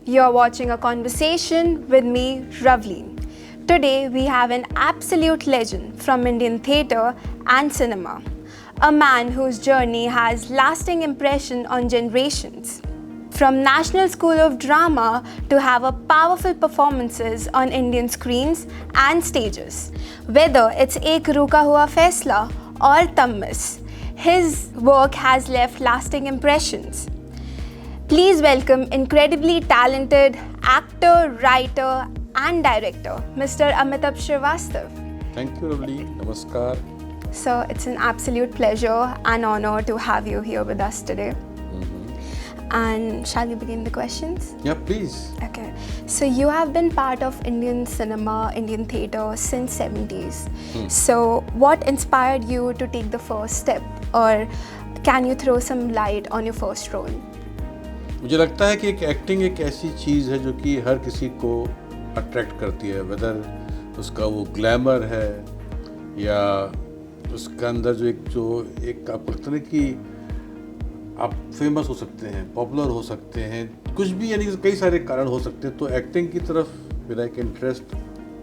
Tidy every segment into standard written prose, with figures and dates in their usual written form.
You're watching a conversation with me, Ravleen. Today we have an absolute legend from Indian theatre and cinema, a man whose journey has lasting impression on generations. From National School of Drama to have a powerful performances on Indian screens and stages. Whether it's Ek Ruka Hua Faisla or Tammis, his work has left lasting impressions. Please welcome incredibly talented actor, writer and director, Mr. Amitabh Srivastava. Thank you, Ravleen. Namaskar. So it's an absolute pleasure and honor to have you here with us today. And shall we begin the questions? Yeah, please. Okay. So you have been part of Indian cinema, Indian theatre since 70s. So what inspired you to take the first step? Or can you throw some light on your first role? मुझे लगता है कि acting एक ऐसी चीज़ है जो कि हर किसी को अट्रैक्ट करती है, वेदर उसका वो ग्लैमर है या उसका अंदर जो एक आपको लगता है कि आप फेमस हो सकते हैं, पॉपुलर हो सकते हैं, कुछ भी, यानी कई सारे कारण हो सकते हैं। तो एक्टिंग की तरफ मेरा एक इंटरेस्ट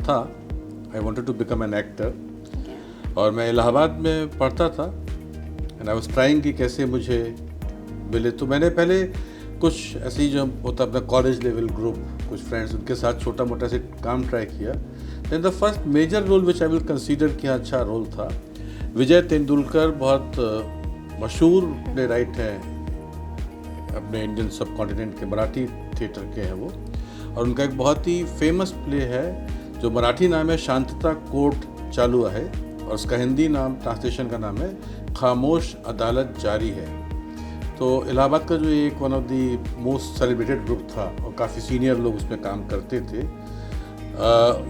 था। I wanted to become an actor और मैं इलाहाबाद में पढ़ता था एंड आई वाज ट्राइंग कि कैसे मुझे मिले। तो मैंने पहले कुछ ऐसे ही जो होता अपना कॉलेज लेवल ग्रुप, कुछ फ्रेंड्स, उनके साथ छोटा मोटा से काम ट्राई किया। Then the first major role which I will consider कि अच्छा रोल था, विजय तेंदुलकर बहुत मशहूर प्ले राइट हैं अपने इंडियन सब कॉन्टिनेंट के, मराठी थिएटर के हैं वो, और उनका एक बहुत ही फेमस प्ले है जो मराठी नाम है शांतता कोर्ट चालू है और उसका हिंदी नाम ट्रांसलेशन का नाम है खामोश अदालत जारी है। तो इलाहाबाद का जो एक one of the most celebrated group था और काफ़ी सीनियर लोग उसमें काम करते थे,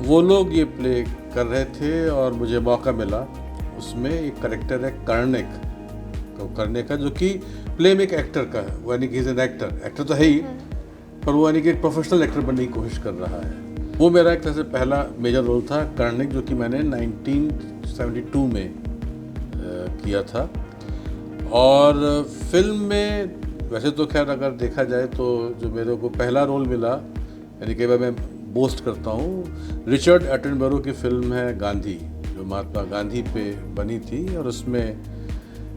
वो लोग ये प्ले कर रहे थे और मुझे मौका मिला। उसमें एक करेक्टर है कर्णिक को करने का, जो कि प्ले में एक एक्टर का है, वो यानी कि इज एन एक्टर तो है ही, पर वो यानी कि एक प्रोफेशनल एक्टर बनने की कोशिश कर रहा है। वो मेरा एक तरह से पहला मेजर रोल था कर्णिक, जो कि मैंने 1972 में किया था। और फिल्म में वैसे तो खैर अगर देखा जाए तो जो मेरे को पहला रोल मिला, यानी कई बार मैं बोस्ट करता हूँ, रिचर्ड एटनबरो की फिल्म है गांधी, जो महात्मा गांधी पे बनी थी। और उसमें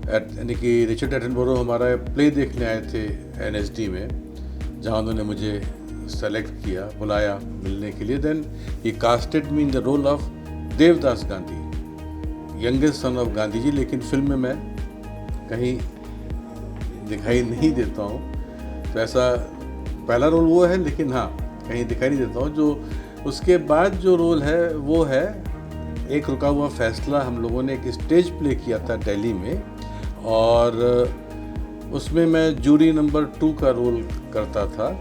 यानी कि रिचर्ड एटनबरो हमारा प्ले देखने आए थे NSD में, जहाँ उन्होंने मुझे सेलेक्ट किया, बुलाया मिलने के लिए। Then he casted me in the role of Devdas Gandhi, youngest son of Gandhi ji. लेकिन फिल्म में मैं कहीं दिखाई नहीं देता हूँ, तो ऐसा पहला रोल वो है, लेकिन हाँ कहीं दिखाई नहीं देता हूँ। जो उसके बाद जो रोल है वो है एक रुका हुआ फैसला। हम लोगों ने एक स्टेज प्ले किया था दिल्ली में और उसमें मैं जूरी नंबर 2 का रोल करता था।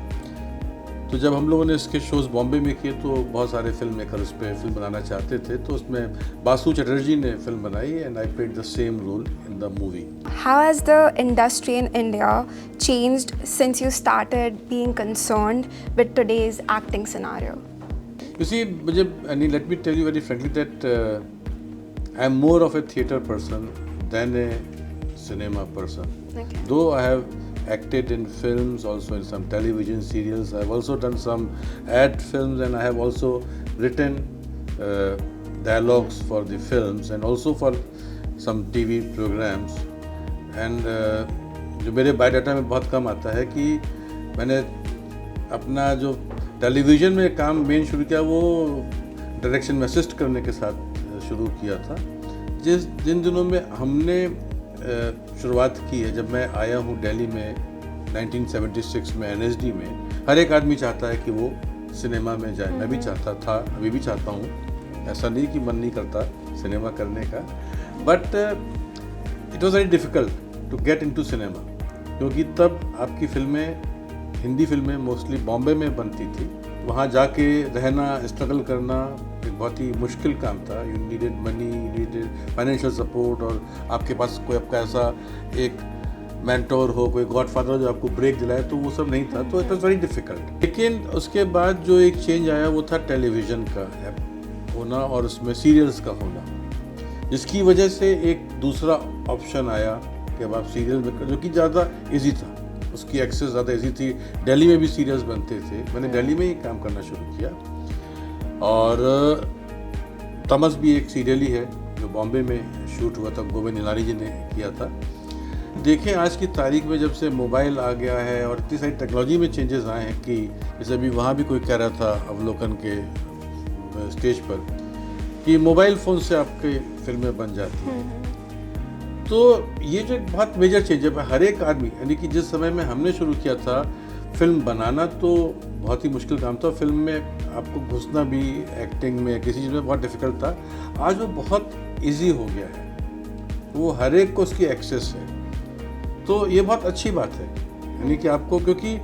तो जब हम लोगों ने इसके शोज़ बॉम्बे में किए तो बहुत सारे फिल्म मेकर उस पर फिल्म बनाना चाहते थे, तो उसमें बासु चटर्जी ने फिल्म बनाई and I played the same role in the movie. How has the industry in India changed since you started being concerned with today's acting scenario? You see, मुझे let me tell you very frankly that I am more of a theatre person than a cinema person. Okay. Though I have acted in films, also in some television serials, I have also done some ad films and I have also written dialogues for the films and also for some TV programs. And जो मेरे biodata में बहुत कम आता है कि मैंने अपना जो टेलीविज़न में काम मेन शुरू किया वो डायरेक्शन में असिस्ट करने के साथ शुरू किया था। जिन दिनों में हमने शुरुआत की है, जब मैं आया हूँ दिल्ली में 1976 में NSD में, हर एक आदमी चाहता है कि वो सिनेमा में जाए। मैं भी चाहता था, अभी भी चाहता हूँ, ऐसा नहीं कि मन नहीं करता सिनेमा करने का, but it was very difficult to get into cinema, क्योंकि तब आपकी फिल्में, हिंदी फिल्में मोस्टली बॉम्बे में बनती थी। वहाँ जाके रहना, स्ट्रगल करना एक बहुत ही मुश्किल काम था। You needed money, you needed financial support, और आपके पास कोई आपका ऐसा एक मेंटोर हो, कोई गॉडफादर जो आपको ब्रेक दिलाए, तो वो सब नहीं था। तो इट वॉज वेरी डिफ़िकल्ट। लेकिन उसके बाद जो एक चेंज आया वो था टेलीविज़न का होना और उसमें सीरियल्स का होना, जिसकी वजह से एक दूसरा ऑप्शन आया कि अब आप सीरियल में, जो कि ज़्यादा ईजी था। उसकी एक्सेस ज़्यादा ईजी थी। दिल्ली में भी सीरियल्स बनते थे, मैंने दिल्ली में ही काम करना शुरू किया। और तमस भी एक सीरियल ही है जो बॉम्बे में शूट हुआ था, गोविंद निलारी जी ने किया था। देखें आज की तारीख में जब से मोबाइल आ गया है और इतनी सारी टेक्नोलॉजी में चेंजेस आए हैं कि जैसे अभी वहाँ भी कोई कह रहा था अवलोकन के स्टेज पर कि मोबाइल फ़ोन से आपकी फिल्में बन जाती हैं। तो ये जो एक बहुत मेजर चेंज है, हर एक आदमी, यानी कि जिस समय में हमने शुरू किया था फिल्म बनाना तो बहुत ही मुश्किल काम था, फिल्म में आपको घुसना भी एक्टिंग में किसी चीज़ में बहुत डिफ़िकल्ट था। आज वो बहुत इजी हो गया है, वो हर एक को उसकी एक्सेस है, तो ये बहुत अच्छी बात है। यानी कि आपको, क्योंकि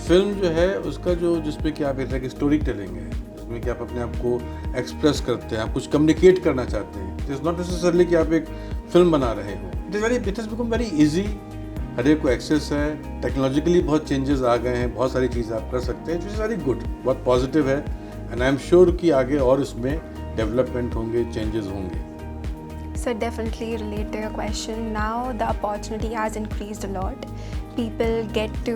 फिल्म जो है उसका जो जिसमें कि आप कहते हैं कि स्टोरी टेलिंग है, जिसमें कि आप अपने आप को एक्सप्रेस करते हैं, आप कुछ कम्युनिकेट करना चाहते हैं। इट इज़ नॉट नेसेसरली कि आप एक फिल्म बना रहे हो, it has become very easy, हर एक को एक्सेस है। टेक्नोलॉजिकली बहुत चेंजेस आ गए हैं, बहुत सारी चीज़ें आप कर सकते हैं, विच इज़ वेरी गुड, बहुत पॉजिटिव है। एंड आई एम श्योर कि आगे और इसमें डेवलपमेंट होंगे, चेंजेस होंगे। So definitely relate to your question. Now the opportunity has increased a lot. People get to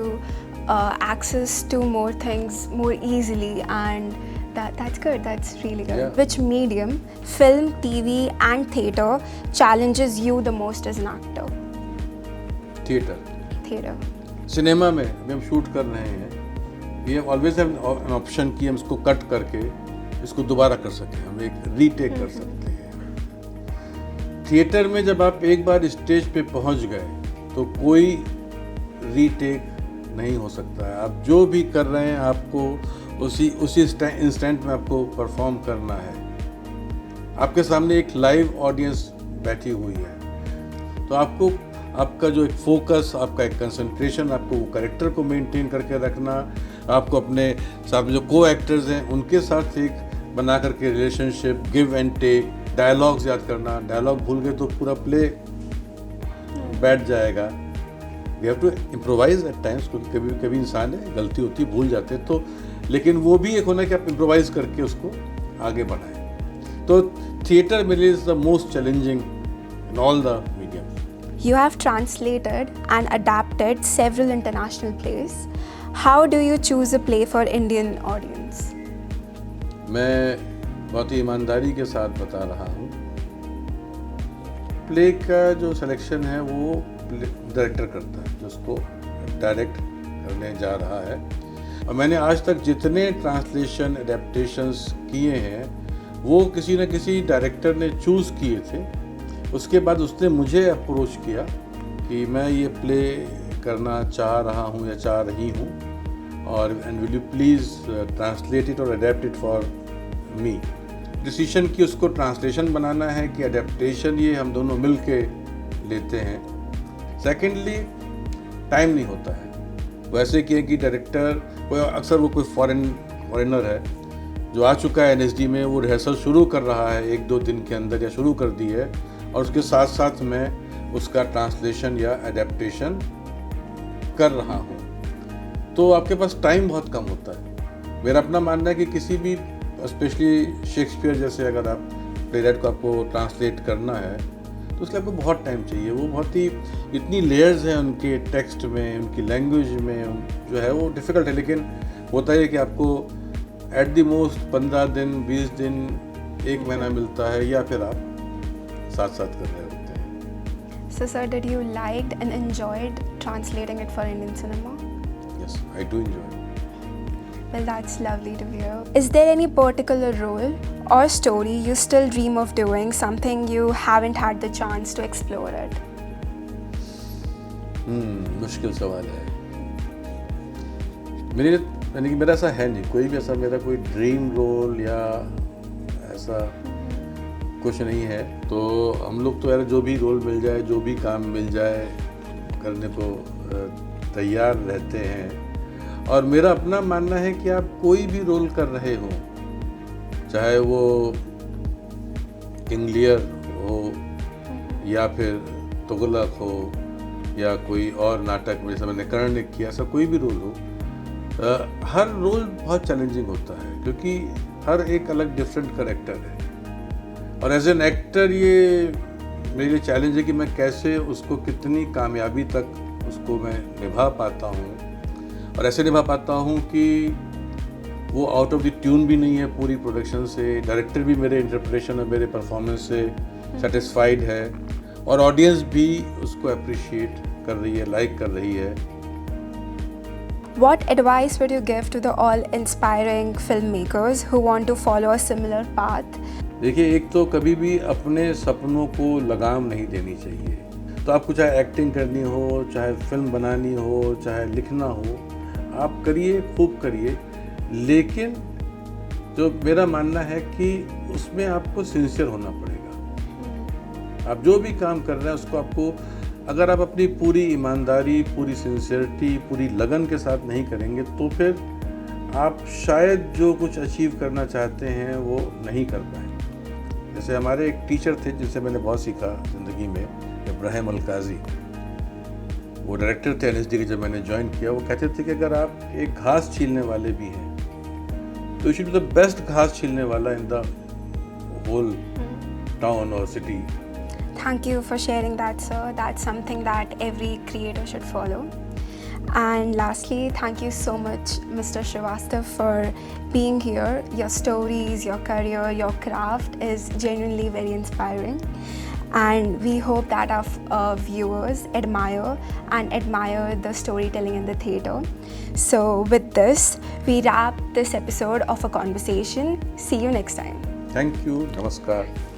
access to more things more easily, and that's good. That's really good. Yeah. Which medium, film, TV, and theatre, challenges you the most as an actor? Theatre, Theatre. Cinema में अभी हम shoot कर रहे हैं, we have always have an option कि हम इसको cut करके इसको दोबारा कर सकें, हम एक रीटेक कर सकते हैं। थिएटर में जब आप एक बार स्टेज पे पहुंच गए तो कोई रीटेक नहीं हो सकता है। आप जो भी कर रहे हैं आपको उसी इंस्टेंट में आपको परफॉर्म करना है। आपके सामने एक लाइव ऑडियंस बैठी हुई है, तो आपको आपका जो एक फोकस, आपका एक कंसंट्रेशन, आपको वो कैरेक्टर को मेंटेन करके रखना, आपको अपने साथ जो को एक्टर्स हैं उनके साथ एक बना करके relationship, give and take, dialogues याद करना। डायलॉग भूल गए तो पूरा प्ले बैठ जाएगा। We have to improvise at times, क्योंकि कभी कभी इंसान है, गलती होती है, भूल जाते हैं, तो लेकिन वो भी एक होना कि आप इम्प्रोवाइज करके उसको आगे बढ़ाएं। तो थिएटर मेरे लिए is the most challenging in all the medium. You have translated and adapted several international plays. How do you choose a play for Indian audience? मैं बहुत ही ईमानदारी के साथ बता रहा हूँ, प्ले का जो सिलेक्शन है वो डायरेक्टर करता है, जो उसको डायरेक्ट करने जा रहा है। और मैंने आज तक जितने ट्रांसलेशन एडेप्टेशंस किए हैं वो किसी न किसी डायरेक्टर ने चूज़ किए थे। उसके बाद उसने मुझे अप्रोच किया कि मैं ये प्ले करना चाह रहा हूँ या चाह रही हूँ, और and will you please translate it or adapt it for me. Decision की उसको ट्रांसलेशन बनाना है कि अडेप्टेशन, ये हम दोनों मिल के लेते हैं। सेकेंडली टाइम नहीं होता है। वैसे कि डायरेक्टर कोई अक्सर वो कोई फॉरेनर है जो आ चुका है NSD में, वो रिहर्सल शुरू कर रहा है 1-2 दिन के अंदर या शुरू कर दी है, और उसके साथ साथ मैं उसका ट्रांसलेशन या एडेप्टेशन कर रहा हूँ, तो आपके पास टाइम बहुत कम होता है। मेरा अपना मानना है कि किसी भी, स्पेशली शेक्सपियर जैसे अगर आप प्लेराइट को आपको ट्रांसलेट करना है तो उसके लिए आपको बहुत टाइम चाहिए। वो बहुत ही, इतनी लेयर्स हैं उनके टेक्स्ट में, उनकी लैंग्वेज में, जो है वो डिफ़िकल्ट है। लेकिन होता है कि आपको एट द मोस्ट 15 दिन, 20 दिन, 1 महीना मिलता है, या फिर आप साथ साथ कर रहे होते हैं। So sir, did you liked and enjoyed translating it for Indian cinema? Yes, I do enjoy. Well, that's lovely to hear. Is there any particular role or story you still dream of doing, something you haven't had the chance to explore it? मुश्किल सवाल है। यानी कि मेरा ऐसा है नहीं, कोई भी ऐसा मेरा कोई ड्रीम रोल या ऐसा कुछ नहीं है। तो हम लोग तो यार जो भी रोल मिल जाए, जो भी काम मिल जाए, करने को तैयार रहते हैं। और मेरा अपना मानना है कि आप कोई भी रोल कर रहे हो, चाहे वो किंग लियर हो या फिर तुगलक हो या कोई और नाटक में जैसे मैंने कर्ण ने किया, ऐसा कोई भी रोल हो, हर रोल बहुत चैलेंजिंग होता है, क्योंकि हर एक अलग डिफरेंट कैरेक्टर है। और एज एन एक्टर ये मेरे लिए चैलेंज है कि मैं कैसे उसको कितनी कामयाबी तक उसको मैं निभा पाता हूँ, और ऐसे निभा पाता हूँ कि वो आउट ऑफ द ट्यून भी नहीं है पूरी प्रोडक्शन से, डायरेक्टर भी मेरे इंटरप्रिटेशन और मेरे परफॉर्मेंस से सेटिस्फाइड है, और ऑडियंस भी उसको अप्रिशिएट कर रही है, लाइक कर रही है। What advice would you give to the all inspiring filmmakers who want to follow a similar path? देखिए, एक तो कभी भी अपने सपनों को लगाम नहीं देनी चाहिए। तो आपको चाहे एक्टिंग करनी हो, चाहे फिल्म बनानी हो, चाहे लिखना हो, आप करिए, खूब करिए, लेकिन जो मेरा मानना है कि उसमें आपको सिंसियर होना पड़ेगा। आप जो भी काम कर रहे हैं उसको आपको, अगर आप अपनी पूरी ईमानदारी, पूरी सिंसियरिटी, पूरी लगन के साथ नहीं करेंगे तो फिर आप शायद जो कुछ अचीव करना चाहते हैं वो नहीं कर पाएंगे। जैसे हमारे एक टीचर थे जिनसे मैंने बहुत सीखा ज़िंदगी में, इब्राहिम अलकाजी, वो डायरेक्टर थे NSD के। जब मैंने ज्वाइन किया, वो कहते थे कि अगर आप एक घास छीलने वाले भी हैं तो you should be the best घास छीलने वाला इन द होल टाउन और city. Thank you for sharing that, sir. That's something that every creator should follow. And lastly, thank you so much, Mr. Srivastav, for being here. Your stories, your career, your craft is genuinely very inspiring. And we hope that our viewers admire the storytelling in the theatre. So with this, we wrap this episode of A Conversation. See you next time. Thank you, नमस्कार।